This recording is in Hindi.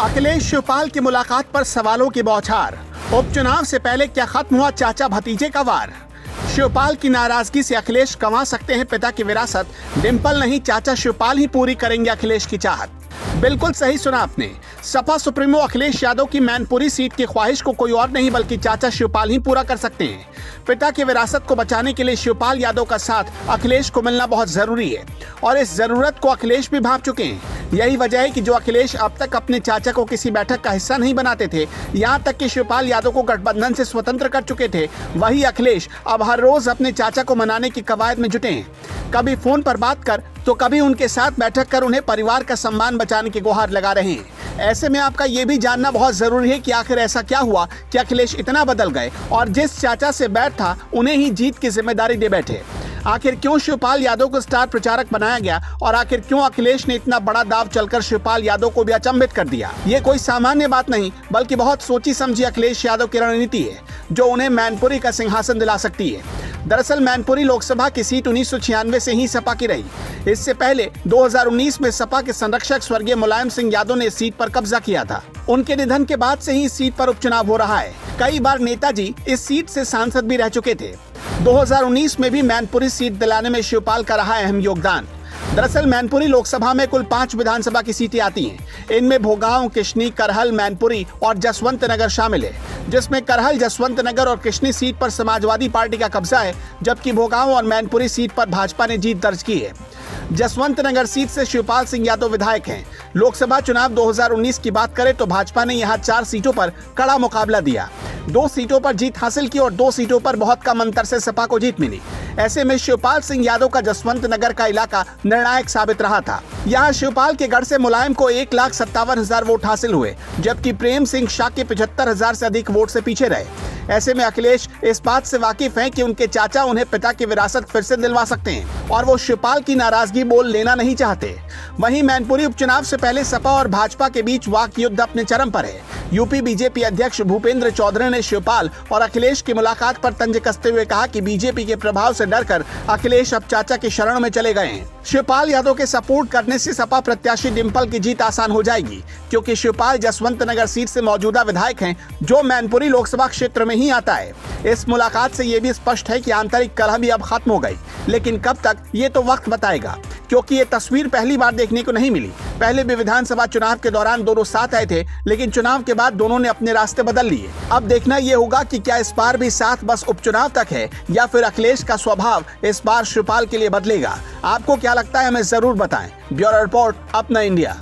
अखिलेश शिवपाल की मुलाकात पर सवालों की बौछार। उपचुनाव से पहले क्या खत्म हुआ चाचा भतीजे का वार? शिवपाल की नाराजगी से अखिलेश कमा सकते हैं पिता की विरासत। डिंपल नहीं, चाचा शिवपाल ही पूरी करेंगे अखिलेश की चाहत। बिल्कुल सही सुना आपने। सपा सुप्रीमो अखिलेश यादव की मैनपुरी सीट की ख्वाहिश को कोई और नहीं बल्कि चाचा शिवपाल ही पूरा कर सकते हैं। पिता की विरासत को बचाने के लिए शिवपाल यादव का साथ अखिलेश को मिलना बहुत जरूरी है और इस जरूरत को अखिलेश भी भांप चुके हैं। यही वजह है कि जो अखिलेश अब तक अपने चाचा को किसी बैठक का हिस्सा नहीं बनाते थे, यहाँ तक कि शिवपाल यादव को गठबंधन से स्वतंत्र कर चुके थे, वही अखिलेश अब हर रोज अपने चाचा को मनाने की कवायद में जुटे हैं। कभी फोन पर बात कर तो कभी उनके साथ बैठक कर उन्हें परिवार का सम्मान बचाने की गुहार लगा रहे हैं। ऐसे में आपका ये भी जानना बहुत जरूरी है कि आखिर ऐसा क्या हुआ कि अखिलेश इतना बदल गए और जिस चाचा से बैठ था उन्हें ही जीत की जिम्मेदारी दे बैठे। आखिर क्यों शिवपाल यादव को स्टार प्रचारक बनाया गया और आखिर क्यों अखिलेश ने इतना बड़ा दाव चलकर शिवपाल यादव को भी अचंभित कर दिया? ये कोई सामान्य बात नहीं बल्कि बहुत सोची समझी अखिलेश यादव की रणनीति है जो उन्हें मैनपुरी का सिंहासन दिला सकती है। दरअसल मैनपुरी लोकसभा की सीट 1996 से ही सपा की रही। इससे पहले 2019 में सपा के संरक्षक स्वर्गीय मुलायम सिंह यादव ने इस सीट पर कब्जा किया था। उनके निधन के बाद से ही इस सीट पर उपचुनाव हो रहा है। कई बार नेताजी इस सीट से सांसद भी रह चुके थे। 2019 में भी मैनपुरी सीट दिलाने में शिवपाल का रहा अहम योगदान। दरअसल मैनपुरी लोकसभा में कुल 5 विधानसभा की सीटें आती हैं। इनमें भोगांव, किशनी, करहल, मैनपुरी और जसवंत नगर शामिल है, जिसमें करहल, जसवंत नगर और किशनी सीट पर समाजवादी पार्टी का कब्जा है, जबकि भोगांव और मैनपुरी सीट पर भाजपा ने जीत दर्ज की है। जसवंत नगर सीट से शिवपाल सिंह यादव विधायक हैं। लोकसभा चुनाव 2019 की बात करें तो भाजपा ने यहाँ 4 सीटों पर कड़ा मुकाबला दिया। 2 सीटों पर जीत हासिल की और 2 सीटों पर बहुत कम अंतर से सपा को जीत मिली। ऐसे में शिवपाल सिंह यादव का जसवंत नगर का इलाका निर्णायक साबित रहा था। यहाँ शिवपाल के गढ़ से मुलायम को 1,57,000 वोट हासिल हुए, जबकि प्रेम सिंह शाह के 75,000 से अधिक वोट से पीछे रहे। ऐसे में अखिलेश इस बात से वाकिफ हैं कि उनके चाचा उन्हें पिता की विरासत फिर से दिलवा सकते हैं और वो शिवपाल की नाराजगी मोल लेना नहीं चाहते। वहीं मैनपुरी उपचुनाव से पहले सपा और भाजपा के बीच वाक युद्ध अपने चरम पर है। यूपी बीजेपी अध्यक्ष भूपेंद्र चौधरी ने शिवपाल और अखिलेश की मुलाकात पर तंज कसते हुए कहा कि बीजेपी के प्रभाव से डरकर अखिलेश अब चाचा की शरण में चले गए हैं। शिवपाल यादव के सपोर्ट करने से सपा प्रत्याशी डिंपल की जीत आसान हो जाएगी, क्योंकि शिवपाल जसवंत नगर सीट से मौजूदा विधायक हैं जो मैनपुरी लोकसभा क्षेत्र में ही आता है। इस मुलाकात से ये भी स्पष्ट है कि आंतरिक कलह भी अब खत्म हो गई, लेकिन कब तक ये तो वक्त बताएगा, क्योंकि ये तस्वीर पहली बार देखने को नहीं मिली। पहले भी विधानसभा चुनाव के दौरान दोनों साथ आए थे, लेकिन चुनाव के बाद दोनों ने अपने रास्ते बदल लिए। अब देखना ये होगा कि क्या इस बार भी साथ बस उपचुनाव तक है या फिर अखिलेश का स्वभाव इस बार शिवपाल के लिए बदलेगा। आपको क्या लगता है हमें जरूर बताएं। ब्यूरो रिपोर्ट, अपना इंडिया।